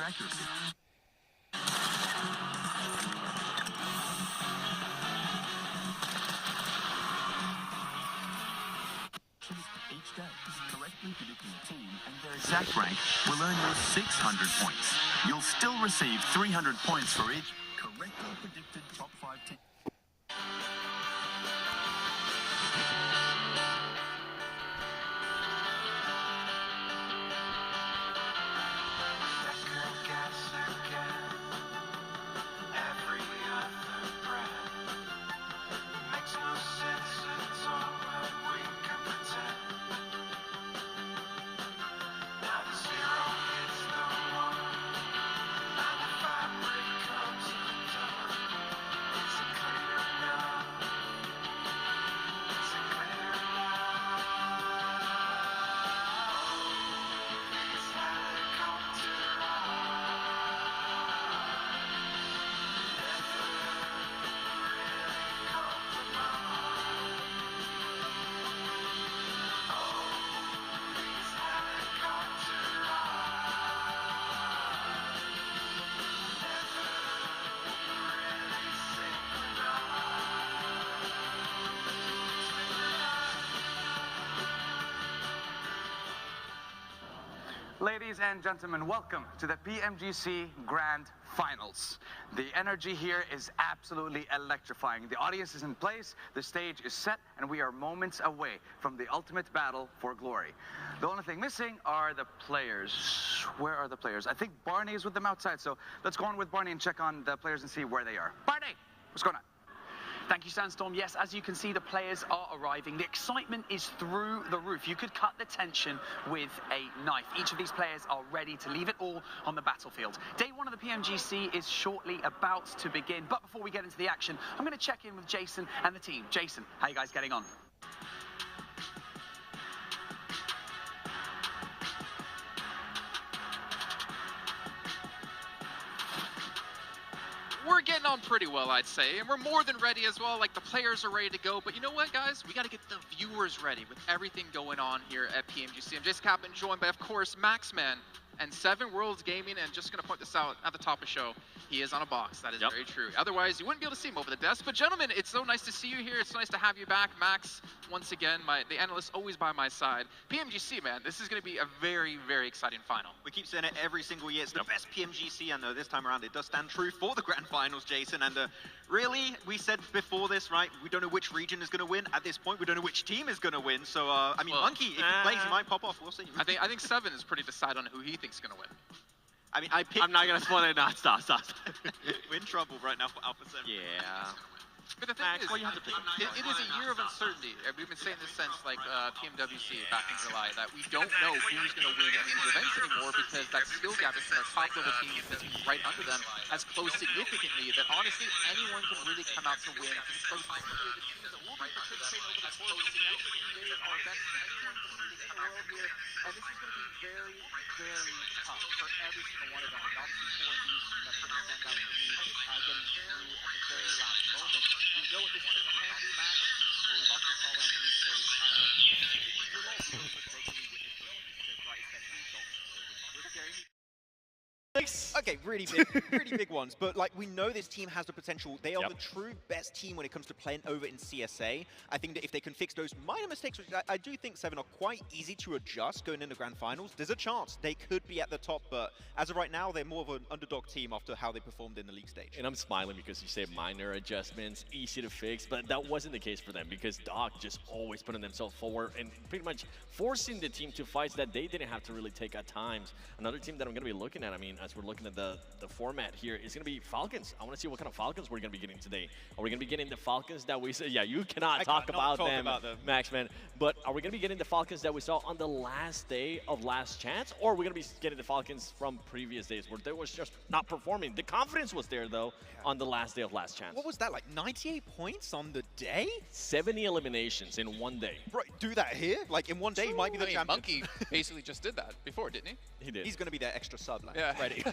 accuracy. Each day, correctly predicting a team and their exact rank will earn you 600 points. You'll still receive 300 points for each correctly predicted top 5 team. Ladies and gentlemen, welcome to the PMGC Grand Finals. The energy here is absolutely electrifying. The audience is in place, the stage is set, and we are moments away from the ultimate battle for glory. The only thing missing are the players. Where are the players? I think Barney is with them outside, so let's go on with Barney and check on the players and see where they are. Barney, what's going on? Thank you, Sandstorm. Yes, as you can see, the players are arriving. The excitement is through the roof. You could cut the tension with a knife. Each of these players are ready to leave it all on the battlefield. Day one of the PMGC is shortly about to begin. But before we get into the action, I'm going to check in with Jason and the team. Jason, how are you guys getting on? We're getting on pretty well, I'd say, and we're more than ready as well. Like, the players are ready to go, but you know what, guys? We got to get the viewers ready with everything going on here at PMGC. I'm Jason Kaplan, joined by, of course, Maxman and Seven Worlds Gaming, and just going to point this out at the top of the show. He is on a box. That is very true. Otherwise, you wouldn't be able to see him over the desk. But gentlemen, it's so nice to see you here. It's nice to have you back. Max, once again, the analyst always by my side. PMGC, man, this is going to be a very, very exciting final. We keep saying it every single year. It's the best PMGC. I know this time around it does stand true for the Grand Finals, Jason. And really, we said before this, right, we don't know which region is going to win. At this point, we don't know which team is going to win. So, I mean, Monkey, if he plays, he might pop off. We'll see. I think Seven is pretty decided on who he thinks is going to win. I mean, I'm not going to spoil it. No, stop. We're in trouble right now for Alpha 7. Yeah. But the thing is, well, you have to pick it is a year of uncertainty. We've been saying this since like PMWC back in July, that we don't know who's going to win any of these events anymore, because that skill gap between our top level teams and the teams right under them has closed significantly, that honestly anyone can really come out to win. So the teams that will be participating over the course of the next few days are best anyone can really come out here, and this is going to be very, very tough for every single one of them. And obviously 4 of these that's going to stand out for me, getting through at the very last moment. We know what this team can do, Max, but we've also saw it on the league stage. You're all really particularly witness to right step results. We're scaring you. Okay, really big ones. But like, we know this team has the potential. They are the true best team when it comes to playing over in CSA. I think that if they can fix those minor mistakes, which I do think Seven are quite easy to adjust going into Grand Finals, there's a chance they could be at the top. But as of right now, they're more of an underdog team after how they performed in the league stage. And I'm smiling because you say minor adjustments, easy to fix, but that wasn't the case for them, because Doc just always putting themselves forward and pretty much forcing the team to fights that they didn't have to really take at times. Another team that I'm going to be looking at, I mean, as we're looking at the format here, is going to be Falcons. I want to see what kind of Falcons we're going to be getting today. Are we going to be getting the Falcons that we said? Yeah, you cannot talk about them, Max, man. But are we going to be getting the Falcons that we saw on the last day of Last Chance? Or are we going to be getting the Falcons from previous days where they was just not performing? The confidence was there, though, on the last day of Last Chance. What was that, like 98 points on the day? 70 eliminations in one day. Right, do that here? Like, in one day, he might be the champion. Monkey basically just did that before, didn't he? He did. He's going to be their extra sub, like, yeah. ready.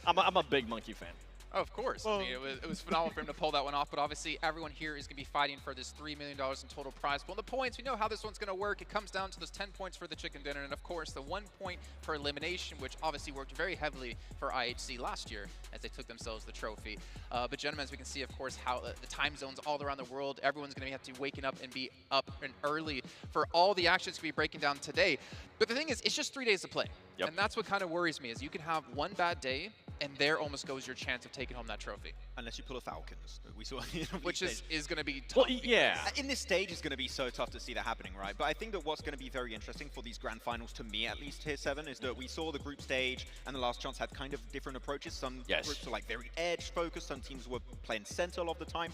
I'm a big Monkey fan. Oh, of course. I mean, it was phenomenal for him to pull that one off, but obviously everyone here is going to be fighting for this $3 million in total prize pool. And the points, we know how this one's going to work. It comes down to those 10 points for the chicken dinner, and of course the 1 point per elimination, which obviously worked very heavily for IHC last year as they took themselves the trophy. But gentlemen, as we can see, of course, how the time zones all around the world, everyone's going to have to be waking up and be up and early for all the actions to be breaking down today. But the thing is, it's just 3 days to play. Yep. And that's what kind of worries me, is you can have one bad day, and there almost goes your chance of taking home that trophy. Unless you pull a Falcons. We saw Which is going to be tough. Well, yeah. In this stage, it's going to be so tough to see that happening, right? But I think that what's going to be very interesting for these grand finals, to me at least, Tier 7, is that we saw the group stage and the last chance had kind of different approaches. Some groups were like very edge focused, some teams were playing center a lot of the time.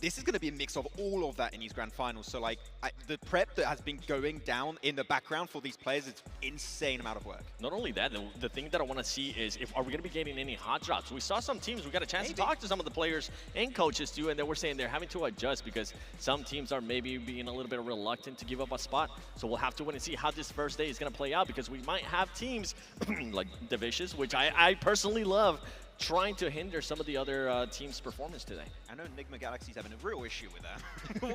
This is going to be a mix of all of that in these grand finals. So like the prep that has been going down in the background for these players, it's insane amount of work. Not only that, the thing that I want to see is are we going to be getting any hot drops? We saw some teams, we got a chance to talk to some of the players and coaches too, and they were saying they're having to adjust because some teams are maybe being a little bit reluctant to give up a spot. So we'll have to wait and see how this first day is going to play out, because we might have teams like the Vicious, which I personally love, trying to hinder some of the other teams' performance today. I know Enigma Galaxy's having a real issue with that.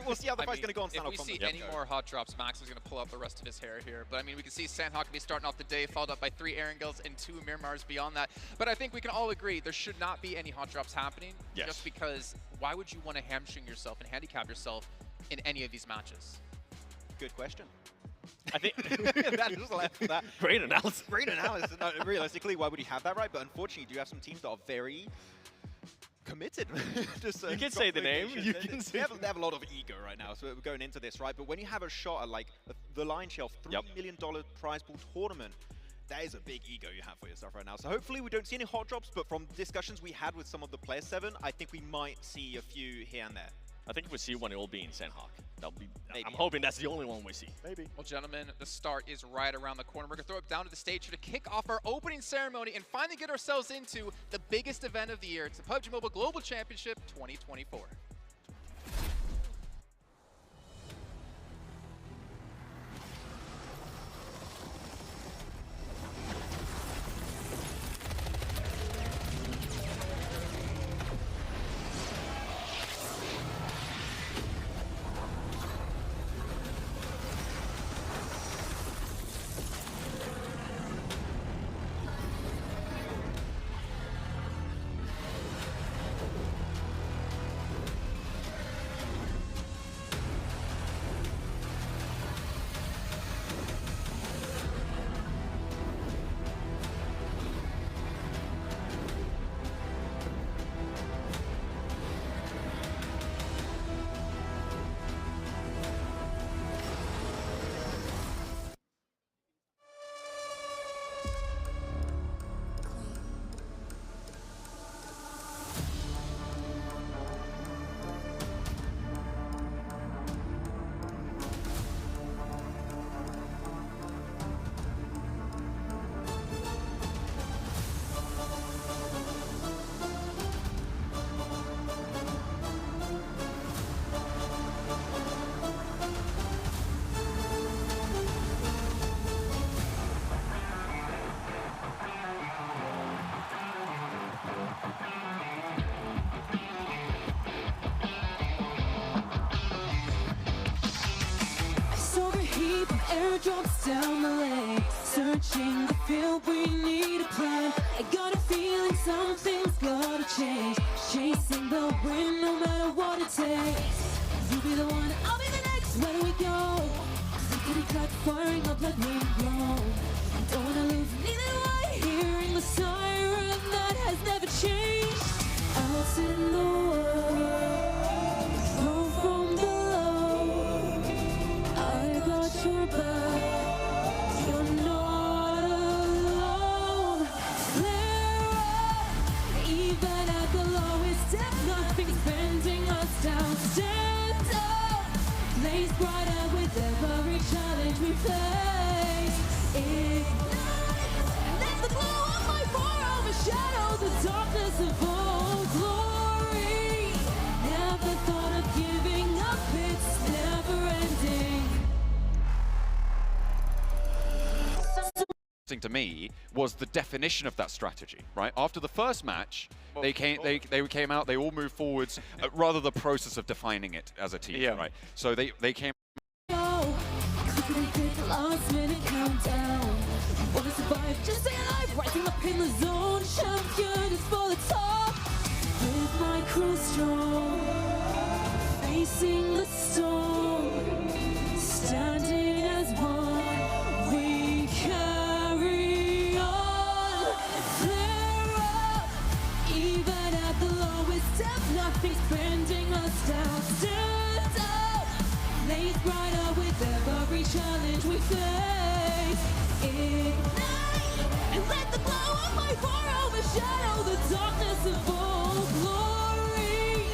We'll see how the fight's going to go on Sandhawk. If we see any more hot drops, Max is going to pull out the rest of his hair here. But I mean, we can see Sandhawk be starting off the day, followed up by 3 Erangels and 2 Miramars beyond that. But I think we can all agree there should not be any hot drops happening. Yes. Just because why would you want to hamstring yourself and handicap yourself in any of these matches? Good question. I think that is left for that. Great analysis. Great analysis. No, realistically, why would you have that right? But unfortunately, you do have some teams that are very committed. You can say the name. You can say they have a lot of ego right now, so we're going into this, right? But when you have a shot at like the Lion Shelf $3 million prize pool tournament, that is a big ego you have for yourself right now. So hopefully we don't see any hot drops, but from discussions we had with some of the Player 7, I think we might see a few here and there. I think if we see one, it will be in Sandhawk. That'll be. Maybe. I'm hoping that's the only one we see. Maybe. Well, gentlemen, the start is right around the corner. We're going to throw it down to the stage to kick off our opening ceremony and finally get ourselves into the biggest event of the year. It's the PUBG Mobile Global Championship 2024. Airdrops down the lane, searching the field, we need a plan. I got a feeling something's gotta change, chasing the wind no matter what it takes. You be the one, I'll be the next, where do we go? Somebody got firing up like me, blow. Don't wanna lose, neither do I. Hearing the siren that has never changed. Out in the world, thrown from below. I got your back, you're not alone. Flare up, even at the lowest depth, nothing's bending us down. Stand up, blaze brighter with every challenge we face. Ignite, let the glow of my fire overshadow the darkness of all glory. Never thought of giving up, it's never ending. To me was the definition of that strategy, right? After the first match, They came out. They all moved forwards. Rather the process of defining it as a team, right? So they came. Last minute countdown. Wanna survive, just stay alive. Rising up in the zone. Champion is for the top. With my crew strong. Facing the storm. Standing as one. We carry on. Flare up. Even at the lowest depth, nothing's bending us down. Stand up. Blaze brighter with every challenge we face. Ignite and let the glow of my fire overshadow the darkness of all glory.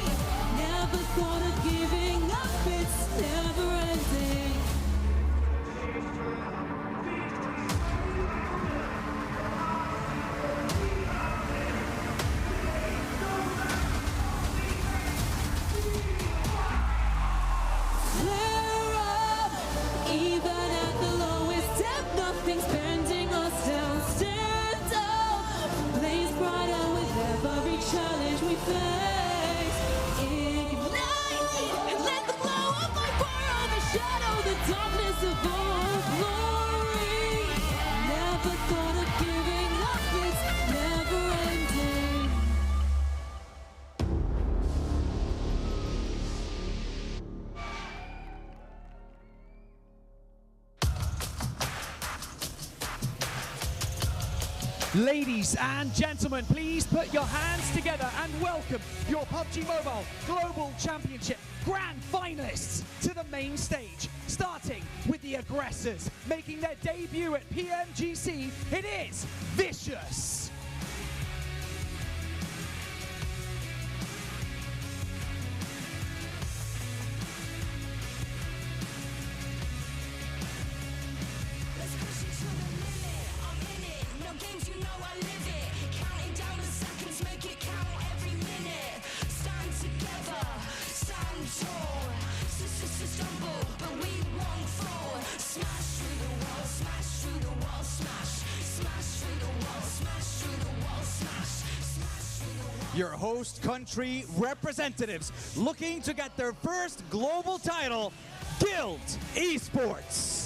Never thought of giving up, it's never ending. Flare up, even at the lowest depth, nothing's bending us down. Stand up, blaze brighter with every challenge we face. Ignite and let the glow of my fire overshadow the darkness of all glory. Never thought of giving up, it's never ending. Ladies and gentlemen, please put your hands together and welcome your PUBG Mobile Global Championship Grand Finalists to the main stage. Starting with the aggressors, making their debut at PMGC, it is Vicious. Your host country representatives looking to get their first global title, Guild Esports.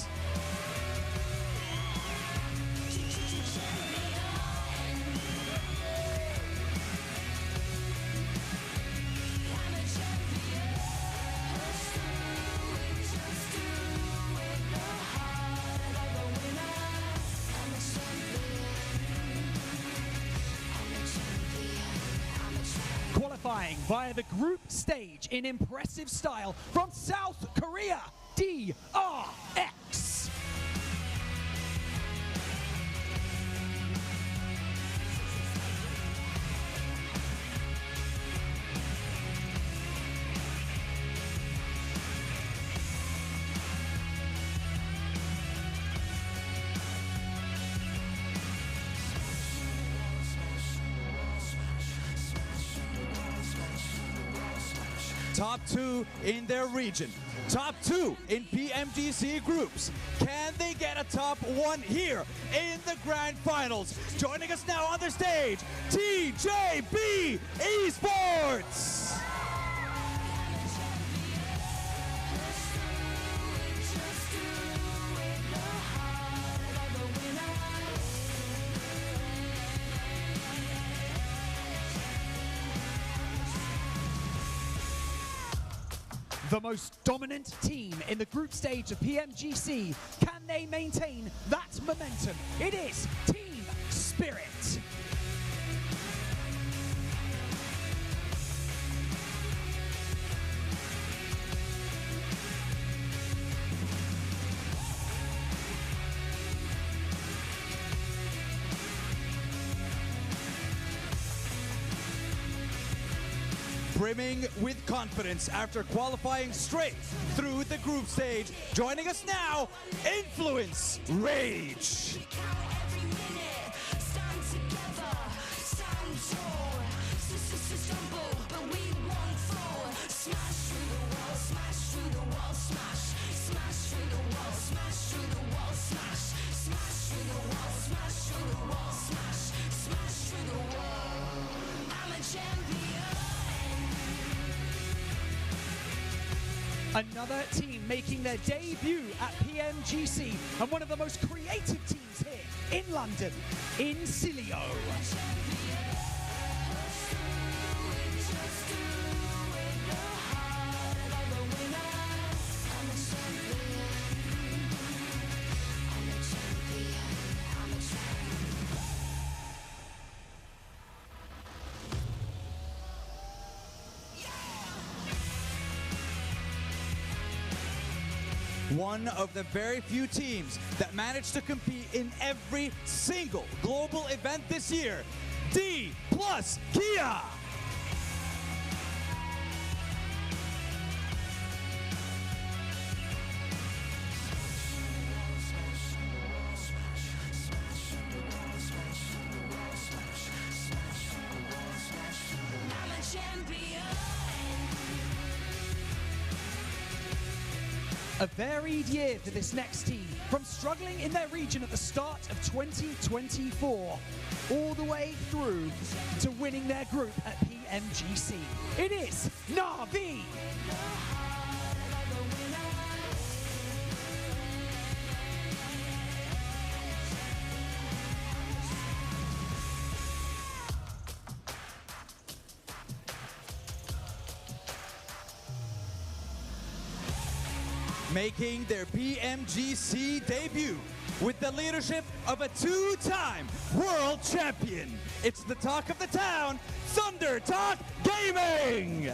Qualifying via the group stage in impressive style from South Korea, DRX. Top 2 in their region. Top 2 in PMGC groups. Can they get a top 1 here in the Grand Finals? Joining us now on the stage, TJB Esports. The most dominant team in the group stage of PMGC. Can they maintain that momentum? It is Team Spirit. Brimming with confidence after qualifying straight through the group stage. Joining us now, Influence Rage. Another team making their debut at PMGC and one of the most creative teams here in London, Incilio. One of the very few teams that managed to compete in every single global event this year, D+ Kia. A varied year for this next team, from struggling in their region at the start of 2024, all the way through to winning their group at PMGC. It is Na'Vi. Making their PMGC debut with the leadership of a two-time world champion. It's the talk of the town, Thunder Talk Gaming!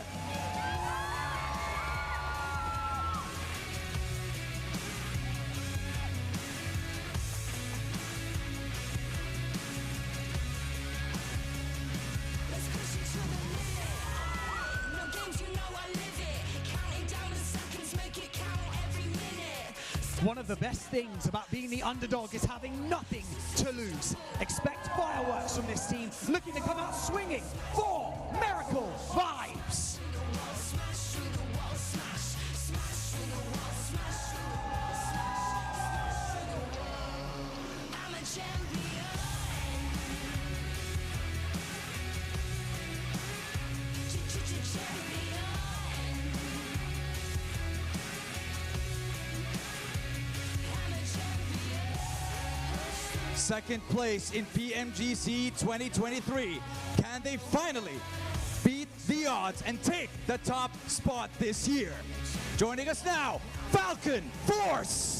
One of the best things about being the underdog is having nothing to lose. Expect fireworks from this team, looking to come out swinging for Miracle Vibes. Second place in PMGC 2023. Can they finally beat the odds and take the top spot this year? Joining us now, Falcon Force!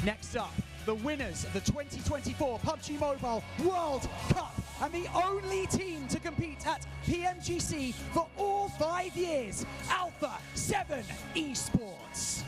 Next up, the winners of the 2024 PUBG Mobile World Cup and the only team to compete at PMGC for all 5 years, Alpha 7 Esports.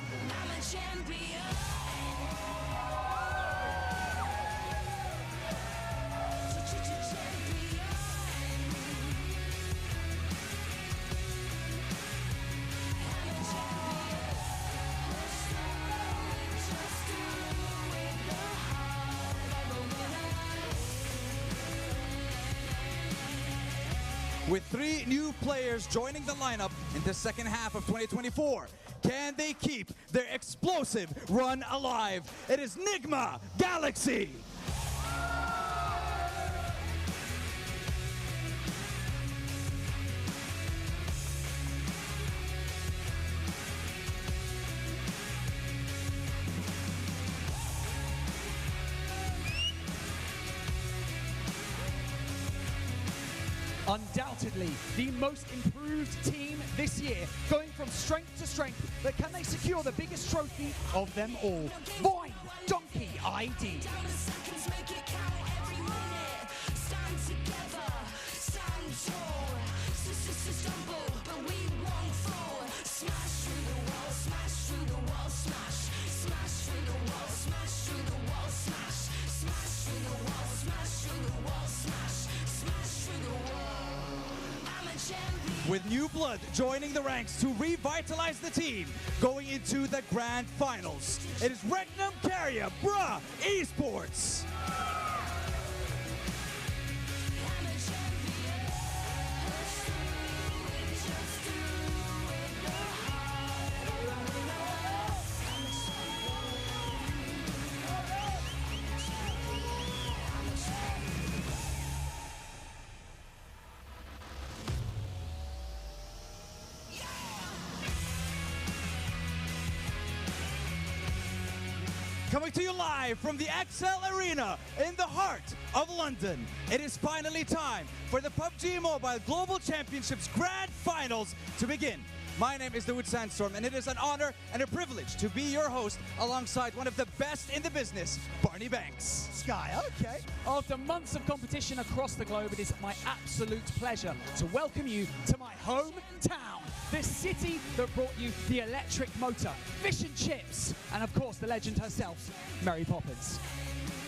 With 3 new players joining the lineup in the second half of 2024, can they keep their explosive run alive? It is Nigma Galaxy. Undoubtedly the most improved team this year, going from strength to strength, but can they secure the biggest trophy of them all? Void Donkey ID. With new blood joining the ranks to revitalize the team going into the grand finals. It is Regnum Carrier Bruh Esports. coming to you live from the XL Arena in the heart of London. It is finally time for the PUBG Mobile Global Championships Grand Finals to begin. My name is Dawood Sandstorm, and it is an honor and a privilege to be your host alongside one of the best in the business, Barney Banks. Sky, okay. After months of competition across the globe, it is my absolute pleasure to welcome you to my hometown, the city that brought you the electric motor, fish and chips, and of course the legend herself, Mary Poppins.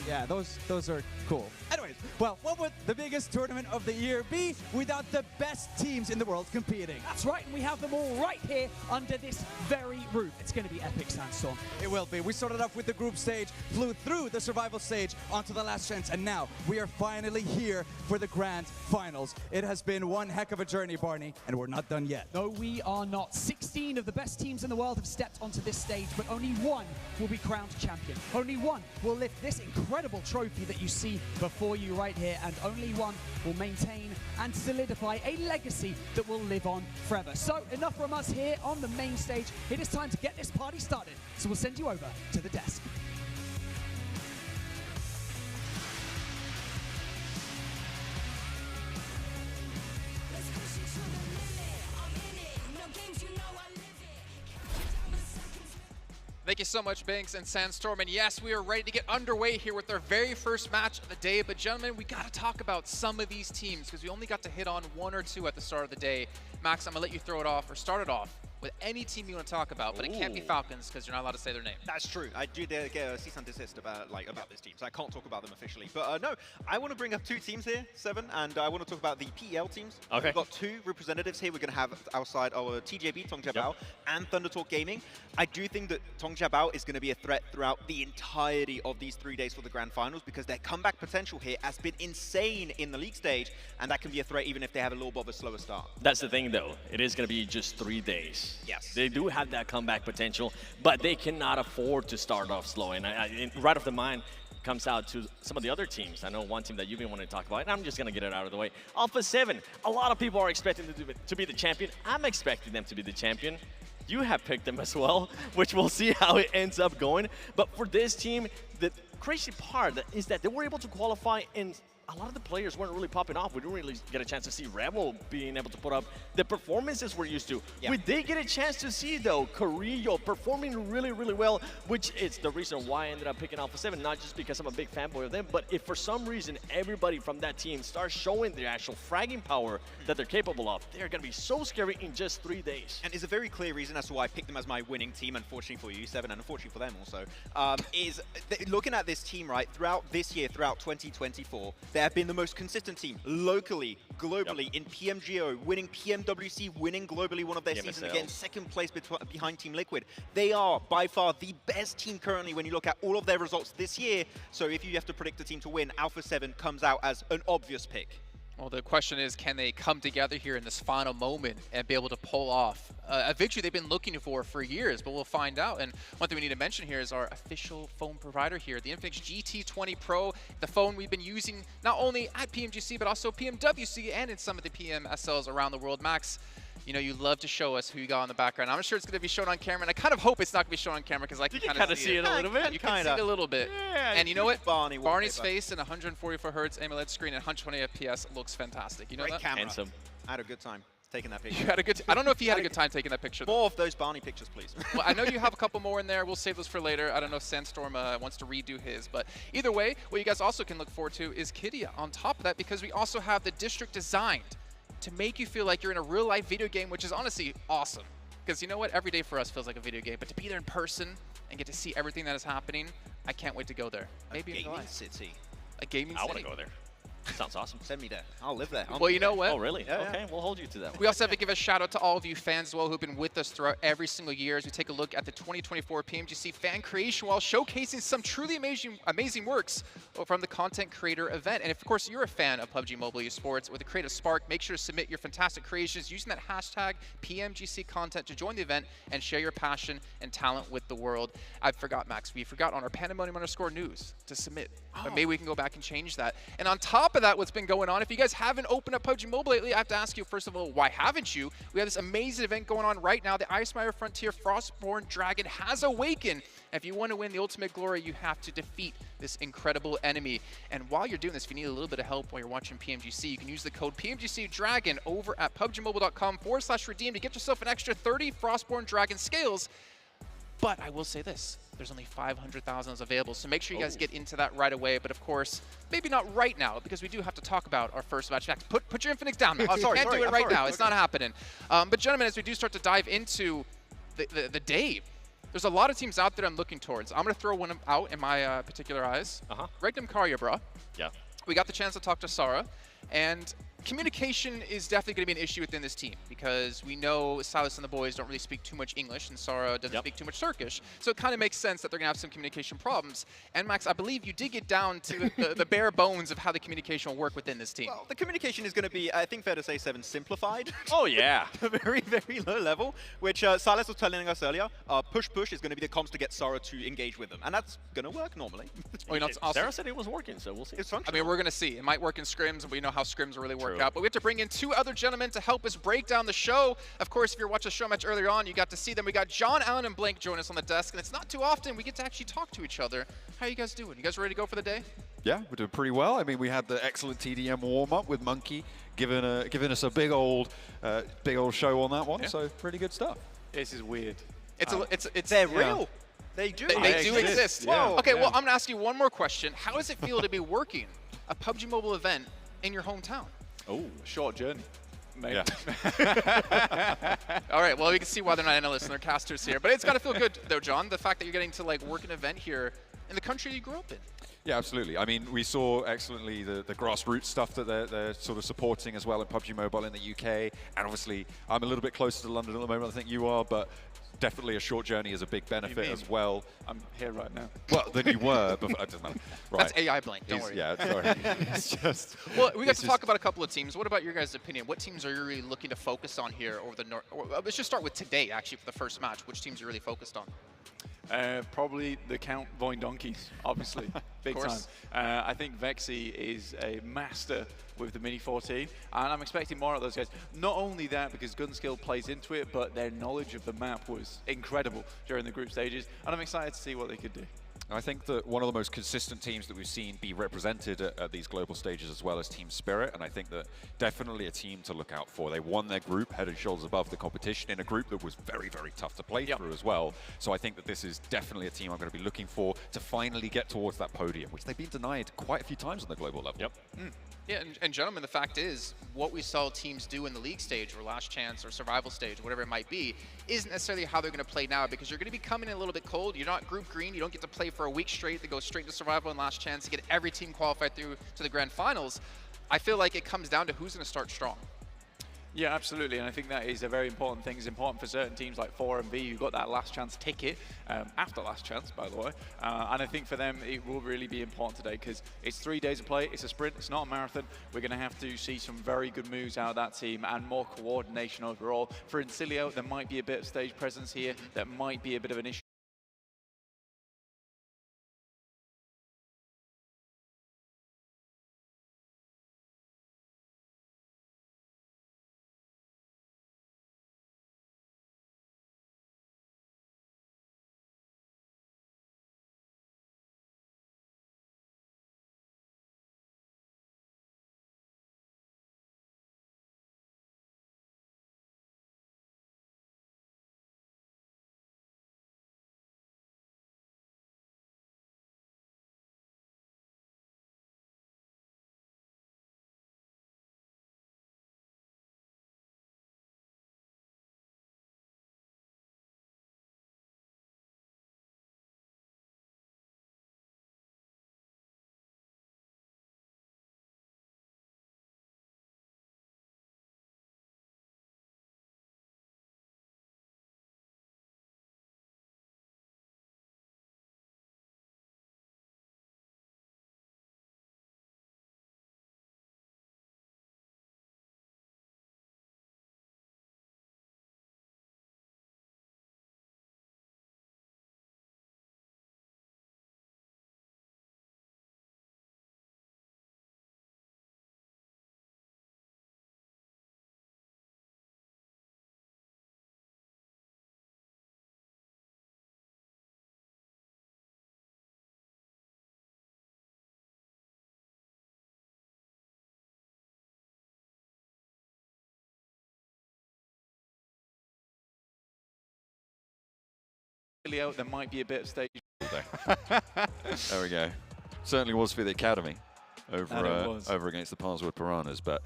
Yeah, those are cool. Anyways, well, what would the biggest tournament of the year be without the best teams in the world competing? That's right, and we have them all right here under this very roof. It's going to be epic, Sandstorm. It will be. We started off with the group stage, flew through the survival stage onto the last chance, and now we are finally here for the grand finals. It has been one heck of a journey, Barney, and we're not done yet. No, we are not. 16 of the best teams in the world have stepped onto this stage, but only one will be crowned champion. Only one will lift this incredible trophy that you see before you right here, and only one will maintain and solidify a legacy that will live on forever. So enough from us here on the main stage. It is time to get this party started. So we'll send you over to the desk. Thank you so much, Banks and Sandstorm. And yes, we are ready to get underway here with our very first match of the day. But gentlemen, we got to talk about some of these teams because we only got to hit on one or two at the start of the day. Max, I'm going to let you throw it off or start it off with any team you want to talk about, but it can't be Falcons because you're not allowed to say their name. That's true. I do get a cease and desist about this team, so I can't talk about them officially. But no, I want to bring up two teams here, Seven, and I want to talk about the PEL teams. Okay. We've got two representatives here. We're going to have outside our TJB, Tong Jiabao, and Thunder Talk Gaming. I do think that Tong Jiabao is going to be a threat throughout the entirety of these 3 days for the Grand Finals because their comeback potential here has been insane in the league stage, and that can be a threat even if they have a little bit of a slower start. That's the thing, though. It is going to be just 3 days. Yes. They do have that comeback potential, but they cannot afford to start off slow. And right off the mind comes out to some of the other teams. I know one team that you've been wanting to talk about, and I'm just going to get it out of the way. Alpha 7. A lot of people are expecting to be the champion. I'm expecting them to be the champion. You have picked them as well, which we'll see how it ends up going. But for this team, the crazy part is that they were able to qualify in a lot of the players weren't really popping off. We didn't really get a chance to see Rebel being able to put up the performances we're used to. Yeah. We did get a chance to see, though, Carrillo performing really, really well, which is the reason why I ended up picking Alpha 7, not just because I'm a big fanboy of them, but if for some reason everybody from that team starts showing their actual fragging power that they're capable of, they're going to be so scary in just 3 days. And it's a very clear reason as to why I picked them as my winning team, unfortunately for you, Seven, and unfortunately for them also, is looking at this team, right, throughout this year, throughout 2024, they have been the most consistent team locally, globally, in PMGO, winning PMWC, winning globally one of their seasons, again, second place behind Team Liquid. They are by far the best team currently when you look at all of their results this year. So if you have to predict a team to win, Alpha 7 comes out as an obvious pick. Well, the question is, can they come together here in this final moment and be able to pull off a victory they've been looking for years, but we'll find out. And one thing we need to mention here is our official phone provider here, the Infinix GT20 Pro, the phone we've been using not only at PMGC, but also PMWC and in some of the PMSLs around the world. Max, you know, you love to show us who you got on the background. I'm sure it's going to be shown on camera, and I kind of hope it's not going to be shown on camera because I can kind of see it a little bit. You can see it a little bit. Yeah, and you know what? Barney's face in 144 Hz AMOLED screen and 120 FPS looks fantastic. You know Great that? Camera. Handsome. I had a good time taking that picture. You had a good I don't know if you had a good time taking that picture, though. More of those Barney pictures, please. Well, I know you have a couple more in there. We'll save those for later. I don't know if Sandstorm wants to redo his. But either way, what you guys also can look forward to is Kidia on top of that, because we also have the district designed to make you feel like you're in a real-life video game, which is honestly awesome. Because you know what? Every day for us feels like a video game. But to be there in person and get to see everything that is happening, I can't wait to go there. Maybe a gaming city. A gaming city. I want to go there. Sounds awesome. Send me there. I'll live there. Well, you know what? Oh, really? Yeah, okay, we'll hold you to that. We also have to give a shout out to all of you fans as well who've been with us throughout every single year as we take a look at the 2024 PMGC Fan Creation Wall, showcasing some truly amazing works from the content creator event. And if, of course, you're a fan of PUBG Mobile Esports with a creative spark, make sure to submit your fantastic creations using that hashtag PMGC content to join the event and share your passion and talent with the world. I forgot, Max. We forgot on our Pandemonium_news to submit. But maybe we can go back and change that. And on top top of that, what's been going on, if you guys haven't opened up PUBG Mobile lately, I have to ask you, first of all, why haven't you? We have this amazing event going on right now. The Icemire Frontier Frostborn Dragon has awakened. If you want to win the ultimate glory, you have to defeat this incredible enemy. And while you're doing this, if you need a little bit of help while you're watching PMGC, you can use the code PMGC Dragon over at PUBGMobile.com/redeem to get yourself an extra 30 Frostborn Dragon scales. But I will say this, there's only 500,000 available, so make sure you guys get into that right away. But of course, maybe not right now, because we do have to talk about our first match next. Put your Infinix down, Max. You can't do it right now. It's not happening. But gentlemen, as we do start to dive into the day, there's a lot of teams out there I'm looking towards. I'm going to throw one out in my particular eyes. Regnum Karya, bro. Yeah. We got the chance to talk to Sarah, and communication is definitely going to be an issue within this team because we know Silas and the boys don't really speak too much English and Sarah doesn't speak too much Turkish. So it kind of makes sense that they're going to have some communication problems. And Max, I believe you did get down to the bare bones of how the communication will work within this team. Well, the communication is going to be, I think fair to say, Seven, simplified. Oh, yeah. A very, very low level, which Silas was telling us earlier. Push is going to be the comms to get Sarah to engage with them. And that's going to work normally. Sarah said it was working, so we'll see. It's functional. I mean, we're going to see. It might work in scrims, and we know how scrims really work out. But we have to bring in two other gentlemen to help us break down the show. Of course, if you're watching the show match earlier on, you got to see them. We got John, Allen, and Blank join us on the desk, and it's not too often we get to actually talk to each other. How are you guys doing? You guys ready to go for the day? Yeah, we're doing pretty well. I mean, we had the excellent TDM warm-up with Monkey giving us a big old show on that one. So pretty good stuff. This is weird. They're real. They do. They do exist. Yeah. Okay, well, I'm going to ask you one more question. How does it feel to be working a PUBG Mobile event in your hometown? Oh, short journey. Maybe. Yeah. All right, well, we can see why they're not analysts and they're casters here. But it's got to feel good, though, John, the fact that you're getting to like work an event here in the country you grew up in. Yeah, absolutely. I mean, we saw excellently the grassroots stuff that they're sort of supporting as well in PUBG Mobile in the UK. And obviously, I'm a little bit closer to London at the moment, I think you are, but definitely a short journey is a big benefit as well. I'm here right now. Well, then you were, but I don't know. Right. That's AI Blank, don't worry. Yeah, sorry. It's just... Well, we got to talk about a couple of teams. What about your guys' opinion? What teams are you really looking to focus on here over the north? Let's just start with today, actually, for the first match. Which teams are you really focused on? Probably the Count Voin Donkeys, obviously, big time. I think Vexy is a master with the Mini 14, and I'm expecting more of those guys. Not only that, because gun skill plays into it, but their knowledge of the map was incredible during the group stages, and I'm excited to see what they could do. I think that one of the most consistent teams that we've seen be represented at these global stages as well as Team Spirit, and I think that definitely a team to look out for. They won their group head and shoulders above the competition in a group that was very, very tough to play through as well. So I think that this is definitely a team I'm going to be looking for to finally get towards that podium, which they've been denied quite a few times on the global level. Yeah, and gentlemen, the fact is, what we saw teams do in the league stage or last chance or survival stage, whatever it might be, isn't necessarily how they're going to play now, because you're going to be coming in a little bit cold. You're not group green. You don't get to play for a week straight. They go straight to survival and last chance to get every team qualified through to the grand finals. I feel like it comes down to who's going to start strong. Yeah, absolutely, and I think that is a very important thing. It's important for certain teams like 4MV who got that last chance ticket, after last chance, by the way, and I think for them it will really be important today because it's 3 days of play, it's a sprint, it's not a marathon. We're going to have to see some very good moves out of that team and more coordination overall. For Incilio, there might be a bit of stage presence here that might be a bit of an issue. Incilio, there might be a bit of stage. There we go. Certainly was for the Academy over against the Parswood Piranhas, but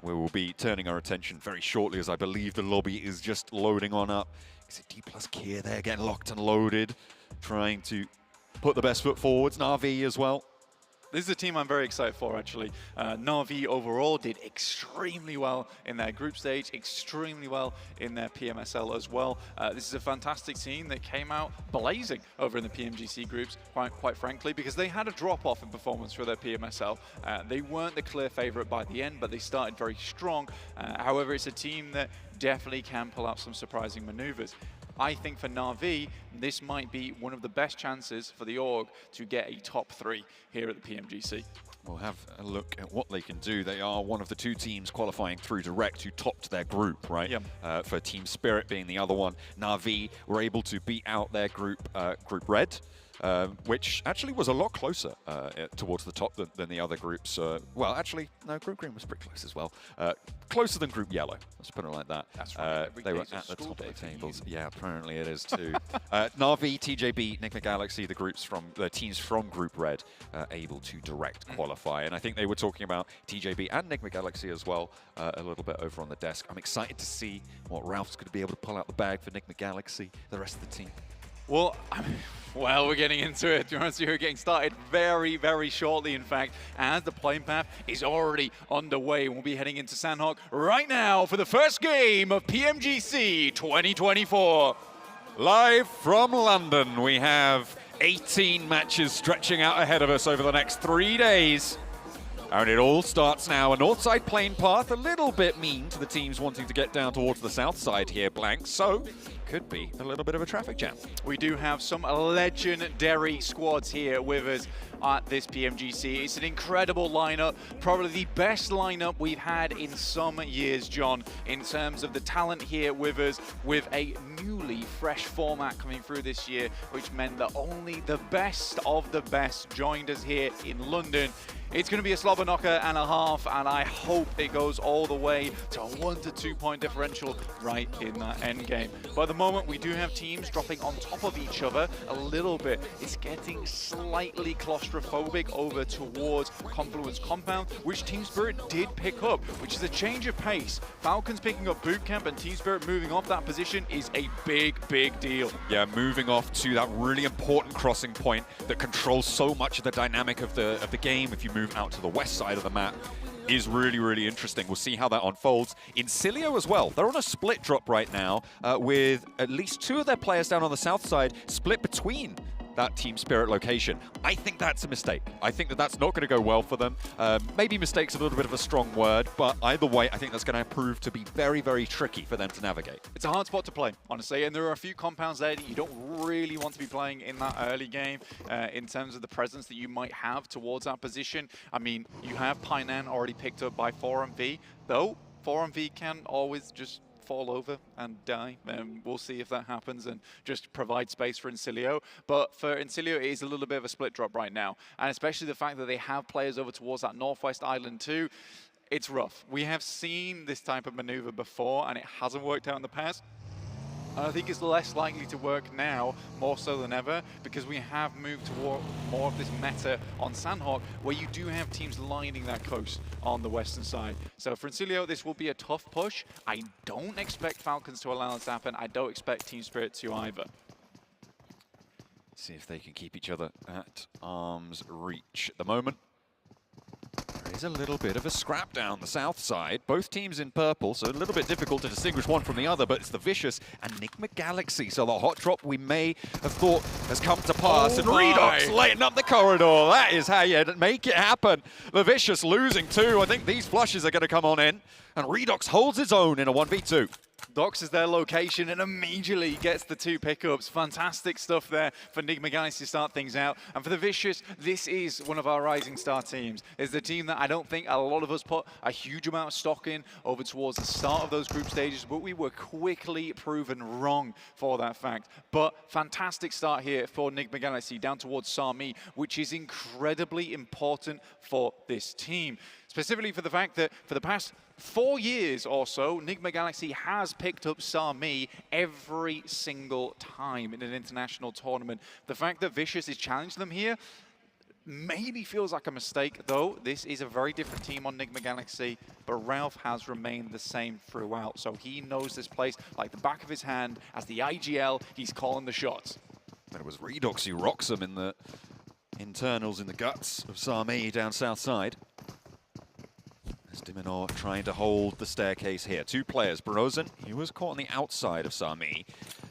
we will be turning our attention very shortly, as I believe the lobby is just loading on up. Is it D plus Kier there getting locked and loaded, trying to put the best foot forwards? Na'Vi as well. This is a team I'm very excited for, actually. Na'Vi overall did extremely well in their group stage, extremely well in their PMSL as well. This is a fantastic team that came out blazing over in the PMGC groups, quite frankly, because they had a drop-off in performance for their PMSL. They weren't the clear favorite by the end, but they started very strong. However, it's a team that definitely can pull out some surprising maneuvers. I think for Na'Vi, this might be one of the best chances for the org to get a top 3 here at the PMGC. We'll have a look at what they can do. They are one of the 2 teams qualifying through direct who topped their group, right? Yep. For Team Spirit being the other one. Na'Vi were able to beat out their group, Group Red, which actually was a lot closer towards the top than the other groups. Well, actually, no, Group Green was pretty close as well. Closer than Group Yellow, let's put it like that. That's right. They were at the top of the tables. Yeah, apparently it is too. Na'Vi, TJB, Nigma Galaxy, the teams from Group Red, able to direct qualify. And I think they were talking about TJB and Nigma Galaxy as well a little bit over on the desk. I'm excited to see what Ralph's going to be able to pull out the bag for Nigma Galaxy, the rest of the team. Well, well, we're getting into it. We're getting started very, very shortly, in fact, as the playing path is already underway. We'll be heading into Sandhawk right now for the first game of PMGC 2024. Live from London, we have 18 matches stretching out ahead of us over the next 3 days. And it all starts now. A north side plane path, a little bit mean to the teams wanting to get down towards the south side here, Blank. So, could be a little bit of a traffic jam. We do have some legendary squads here with us at this PMGC. It's an incredible lineup, probably the best lineup we've had in some years, John, in terms of the talent here with us, with a newly fresh format coming through this year, which meant that only the best of the best joined us here in London. It's going to be a slobber knocker and a half, and I hope it goes all the way to a 1 to 2 point differential right in that end game. But at the moment, we do have teams dropping on top of each other a little bit. It's getting slightly claustrophobic over towards Confluence Compound, which Team Spirit did pick up, which is a change of pace. Falcons picking up Boot Camp and Team Spirit moving off that position is a big, big deal. Yeah, moving off to that really important crossing point that controls so much of the dynamic of the game. If you move out to the west side of the map, is really, really interesting. We'll see how that unfolds. Incilio as well. They're on a split drop right now with at least 2 of their players down on the south side split between that Team Spirit location. I think that's a mistake. I think that that's not going to go well for them. Maybe mistake's a little bit of a strong word, but either way, I think that's going to prove to be very, very tricky for them to navigate. It's a hard spot to play, honestly, and there are a few compounds there that you don't really want to be playing in that early game in terms of the presence that you might have towards that position. I mean, you have Painan already picked up by 4MV, though 4MV can always just fall over and die. We'll see if that happens and just provide space for Incilio. But for Incilio, it is a little bit of a split drop right now. And especially the fact that they have players over towards that northwest island too, it's rough. We have seen this type of maneuver before and it hasn't worked out in the past. And I think it's less likely to work now, more so than ever, because we have moved toward more of this meta on Sandhawk, where you do have teams lining that coast on the western side. So for Incilio, this will be a tough push. I don't expect Falcons to allow this to happen. I don't expect Team Spirit to either. See if they can keep each other at arm's reach at the moment. There is a little bit of a scrap down the south side. Both teams in purple, so a little bit difficult to distinguish one from the other, but it's the Vicious and Nigma Galaxy. So the hot drop we may have thought has come to pass. And Redox lighting up the corridor. That is how you make it happen. The Vicious losing 2. I think these flushes are going to come on in. And Redox holds his own in a 1v2. Dox is their location and immediately gets the 2 pickups. Fantastic stuff there for Nigma Galaxy to start things out. And for the Vicious, this is one of our rising star teams. It's the team that I don't think a lot of us put a huge amount of stock in over towards the start of those group stages, but we were quickly proven wrong for that fact. But fantastic start here for Nigma Galaxy down towards Sami, which is incredibly important for this team. Specifically for the fact that for the past 4 years or so, Nigma Galaxy has has picked up Sami every single time in an international tournament. The fact that Vicious is challenging them here maybe feels like a mistake, though. This is a very different team on Nigma Galaxy, but Ralph has remained the same throughout, so he knows this place like the back of his hand. As the IGL, he's calling the shots. And it was Redox who rocks him in the internals, in the guts of Sami down south side. As Diminor trying to hold the staircase here. Two players, Brozen, he was caught on the outside of Sami,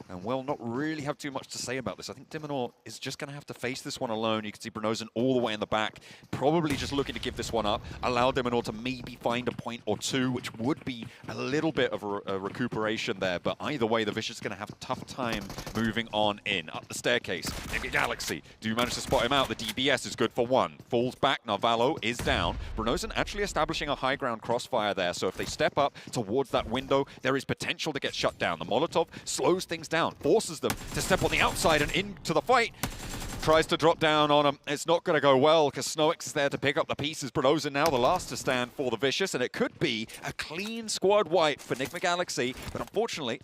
and will not really have too much to say about this. I think Diminor is just going to have to face this one alone. You can see Brozen all the way in the back, probably just looking to give this one up, allow Diminor to maybe find a point or two, which would be a little bit of a recuperation there. But either way, the Vicious is going to have a tough time moving on in. Up the staircase, Nigma Galaxy do manage to spot him out. The DBS is good for one. Falls back, Narvalo is down. Brozen actually establishing a high ground crossfire there, so if they step up towards that window, there is potential to get shut down. The Molotov slows things down, forces them to step on the outside and into the fight. Tries to drop down on him. It's not going to go well because Snoix is there to pick up the pieces. Brozen now the last to stand for the Vicious, and it could be a clean squad wipe for Nigma Galaxy, but unfortunately,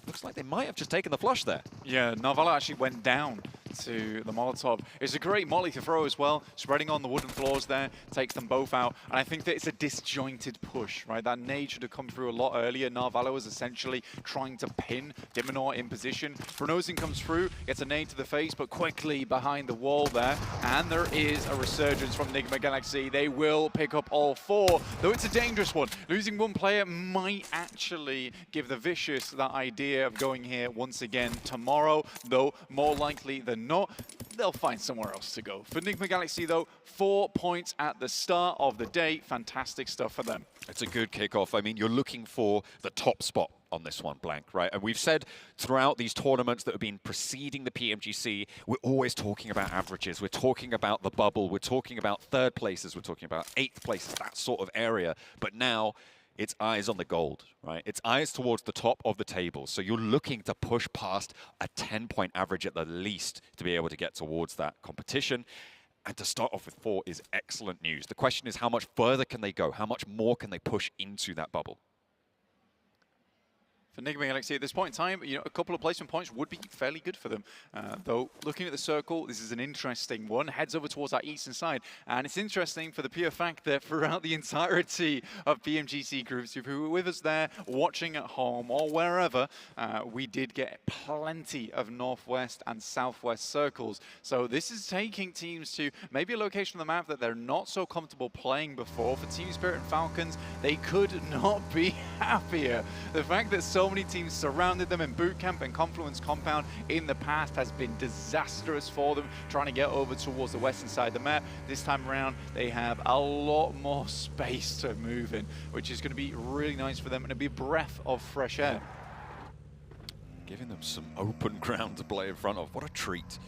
looks like they might have just taken the flush there. Yeah, Narvalo actually went down to the Molotov. It's a great molly to throw as well, spreading on the wooden floors there, takes them both out. And I think that it's a disjointed push, right? That nade should have come through a lot earlier. Narvalo was essentially trying to pin Diminor in position. Brozen comes through, gets a nade to the face, but quickly behind the wall there. And there is a resurgence from Nigma Galaxy. They will pick up all four, though it's a dangerous one. Losing one player might actually give the Vicious that idea of going here once again tomorrow, though more likely than not, they'll find somewhere else to go. For Nigma Galaxy, though, 4 points at the start of the day. Fantastic stuff for them. It's a good kickoff. I mean, you're looking for the top spot on this one, Blank, right? And we've said throughout these tournaments that have been preceding the PMGC, we're always talking about averages. We're talking about the bubble. We're talking about third places. We're talking about eighth places, that sort of area. But now, it's eyes on the gold, right? It's eyes towards the top of the table. So you're looking to push past a 10-point average at the least to be able to get towards that competition. And to start off with 4 is excellent news. The question is, how much further can they go? How much more can they push into that bubble? For Nigma Galaxy at this point in time, you know, a couple of placement points would be fairly good for them. Though, looking at the circle, this is an interesting one. Heads over towards our eastern side. And it's interesting for the pure fact that throughout the entirety of PMGC groups, if you were with us there, watching at home or wherever, we did get plenty of northwest and southwest circles. So this is taking teams to maybe a location on the map that they're not so comfortable playing before. For Team Spirit and Falcons, they could not be happier. The fact that so many teams surrounded them in boot camp and Confluence Compound in the past has been disastrous for them, trying to get over towards the western side of the map. This time around, they have a lot more space to move in, which is going to be really nice for them and it'll be a breath of fresh air. Giving them some open ground to play in front of. What a treat.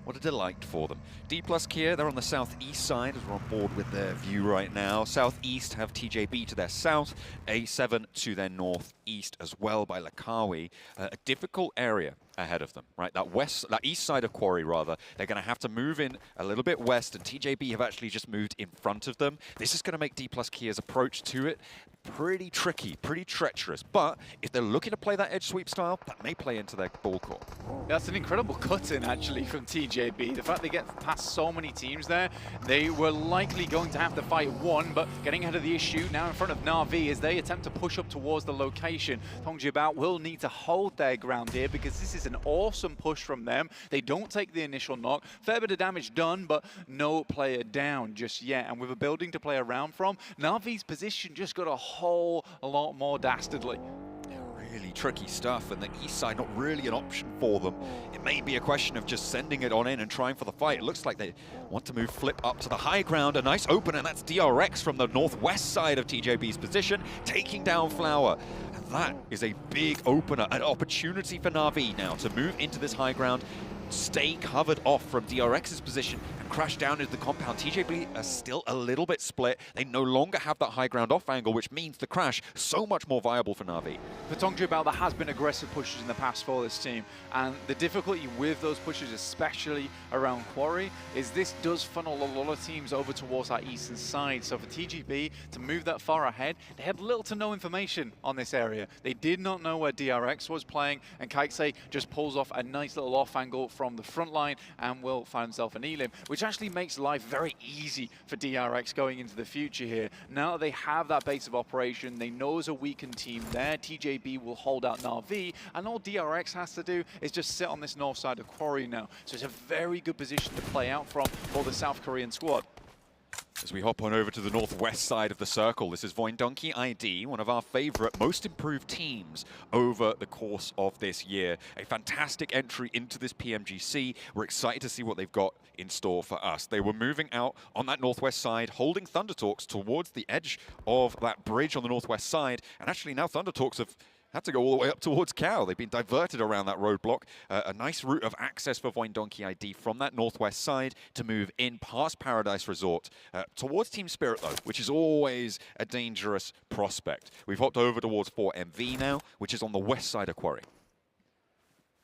What a delight for them. D+ Kia, they're on the southeast side as we're on board with their view right now. Southeast have TJB to their south, A7 to their northeast as well by Lakawi. A difficult area ahead of them, right? That east side of Quarry, rather, they're going to have to move in a little bit west, and TJB have actually just moved in front of them. This is going to make D+ Kia's approach to it pretty tricky, pretty treacherous. But if they're looking to play that edge sweep style, that may play into their ball court. That's an incredible cut-in, actually, from TJB. The fact they get past so many teams there, they were likely going to have to fight one, but getting ahead of the issue now in front of Na'Vi as they attempt to push up towards the location. Thongjibao will need to hold their ground here because this is an awesome push from them. They don't take the initial knock. Fair bit of damage done, but no player down just yet. And with a building to play around from, Na'Vi's position just got a whole lot more dastardly. Really tricky stuff, and the east side not really an option for them. It may be a question of just sending it on in and trying for the fight. It looks like they want to move Flip up to the high ground. A nice opener, and that's DRX from the northwest side of TJB's position, taking down Flower. And that is a big opener, an opportunity for Na'Vi now to move into this high ground. stay covered off from DRX's position and crash down into the compound. TJB are still a little bit split. They no longer have that high ground off angle, which means the crash so much more viable for Na'Vi. For TongJiabao, there has been aggressive pushes in the past for this team, and the difficulty with those pushes, especially around Quarry, is this does funnel a lot of teams over towards our eastern side. So for TGB to move that far ahead, they had little to no information on this area. They did not know where DRX was playing, and Kaiksei just pulls off a nice little off angle from the front line and will find himself an Elim, which actually makes life very easy for DRX going into the future here. Now that they have that base of operation, they know there's a weakened team there. TJB will hold out Na'Vi, and all DRX has to do is just sit on this north side of Quarry now. So it's a very good position to play out from for the South Korean squad. As we hop on over to the northwest side of the circle, this is Voindonkey ID, one of our favorite, most improved teams over the course of this year. A fantastic entry into this PMGC. We're excited to see what they've got in store for us. They were moving out on that northwest side, holding Thunder Talks towards the edge of that bridge on the northwest side. And actually now Thunder Talks have had to go all the way up towards Cal. They've been diverted around that roadblock. A nice route of access for Voindonkey ID from that northwest side to move in past Paradise Resort towards Team Spirit, though, which is always a dangerous prospect. We've hopped over towards 4MV now, which is on the west side of Quarry.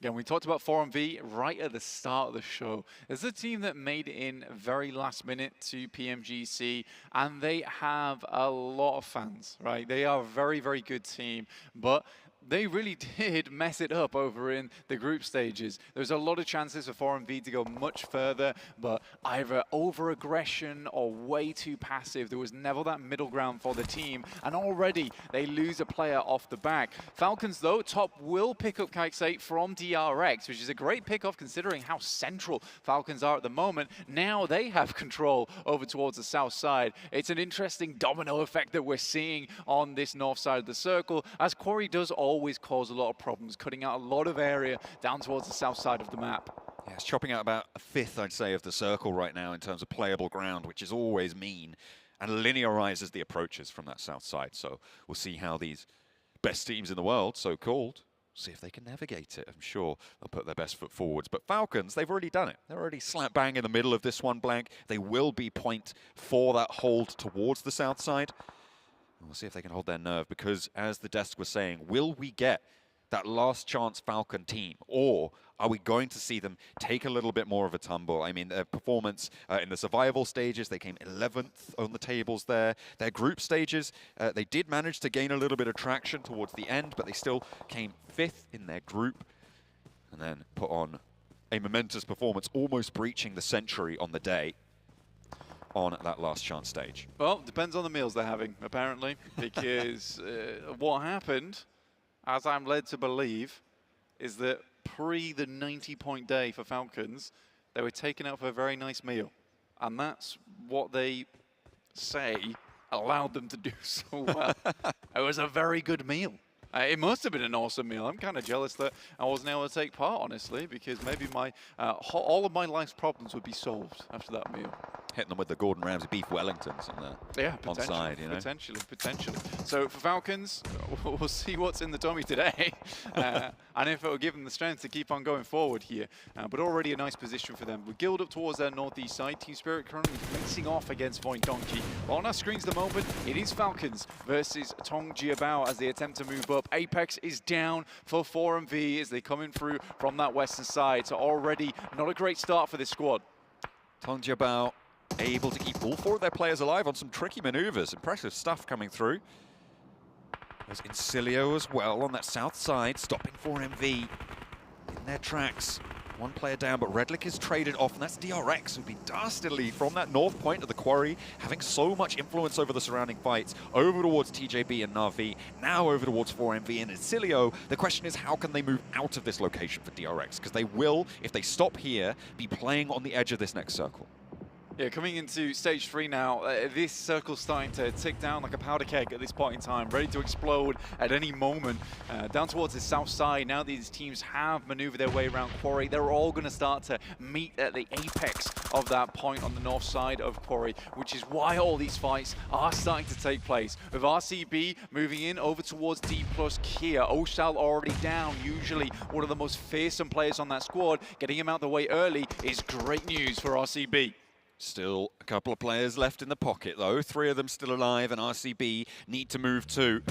Again, we talked about 4MV right at the start of the show. There's a team that made it in very last minute to PMGC, and they have a lot of fans, right? They are a very, very good team, but they really did mess it up over in the group stages. There's a lot of chances for 4MV to go much further, but either over-aggression or way too passive. There was never that middle ground for the team, and already they lose a player off the back. Falcons, though, top will pick up Kaiksei from DRX, which is a great pickoff considering how central Falcons are at the moment. Now they have control over towards the south side. It's an interesting domino effect that we're seeing on this north side of the circle, as Quarry does always cause a lot of problems, cutting out a lot of area down towards the south side of the map. Yeah, it's chopping out about a fifth, I'd say, of the circle right now in terms of playable ground, which is always mean, and linearizes the approaches from that south side. So we'll see how these best teams in the world, so-called, see if they can navigate it. I'm sure they'll put their best foot forwards. But Falcons, they've already done it. They're already slap bang in the middle of this one blank. They will be point for that hold towards the south side. We'll see if they can hold their nerve, because as the desk was saying, will we get that last chance Falcon team, or are we going to see them take a little bit more of a tumble? I mean, their performance in the survival stages, they came 11th on the tables there. Their group stages, they did manage to gain a little bit of traction towards the end, but they still came 5th in their group, and then put on a momentous performance, almost breaching the century on the day on that last chance stage. Well, depends on the meals they're having, apparently, because what happened, as I'm led to believe, is that pre the 90-point day for Falcons, they were taken out for a very nice meal. And that's what they say allowed them to do so well. It was a very good meal. It must have been an awesome meal. I'm kind of jealous that I wasn't able to take part, honestly, because maybe my all of my life's problems would be solved after that meal. Hitting them with the Gordon Ramsay beef Wellingtons on side, you know? Potentially. So for Falcons, we'll see what's in the tummy today, and if it will give them the strength to keep on going forward here. But already a nice position for them. We guild up towards their northeast side. Team Spirit currently facing off against Voindonkey. On our screens at the moment, it is Falcons versus TongJiabao as they attempt to move up. Apex is down for 4MV as they come in through from that western side. So already not a great start for this squad. TongJiabao able to keep all 4 of their players alive on some tricky maneuvers. Impressive stuff coming through. There's Incilio as well on that south side, stopping 4MV in their tracks. 1 player down, but Redlick is traded off, and that's DRX, who'd be dastardly from that north point of the quarry, having so much influence over the surrounding fights, over towards TJB and Na'Vi, now over towards 4MV and Incilio. The question is, how can they move out of this location for DRX? Because they will, if they stop here, be playing on the edge of this next circle. Yeah, coming into stage 3 now, this circle's starting to tick down like a powder keg at this point in time, ready to explode at any moment. Down towards the south side, now these teams have maneuvered their way around Quarry. They're all going to start to meet at the apex of that point on the north side of Quarry, which is why all these fights are starting to take place. With RCB moving in over towards D plus Kia, Oshal already down, usually one of the most fearsome players on that squad. Getting him out the way early is great news for RCB. Still a couple of players left in the pocket, though. 3 of them still alive, and RCB need to move too.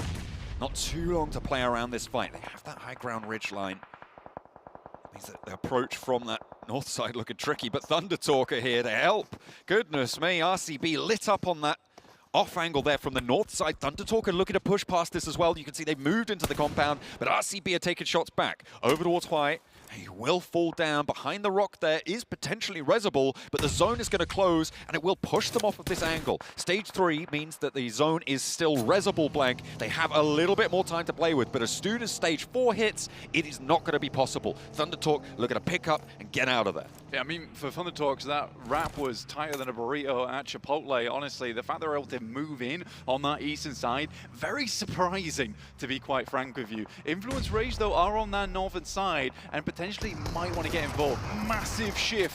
Not too long to play around this fight. They have that high ground ridge line. Means that the approach from that north side looking tricky, but Thunder Talker here to help. Goodness me, RCB lit up on that off angle there from the north side. Thunder Talker looking to push past this as well. You can see they've moved into the compound, but RCB are taking shots back. Over towards White. He will fall down. Behind the rock there is potentially Resable, but the zone is going to close, and it will push them off of this angle. Stage 3 means that the zone is still Resable blank. They have a little bit more time to play with, but as soon as stage 4 hits, it is not going to be possible. Thunder Talk looking to pick up and get out of there. Yeah, I mean, for Thunder Talks, that wrap was tighter than a burrito at Chipotle. Honestly, the fact they were able to move in on that eastern side, very surprising, to be quite frank with you. Influence Rage, though, are on that northern side, and potentially might want to get involved. Massive shift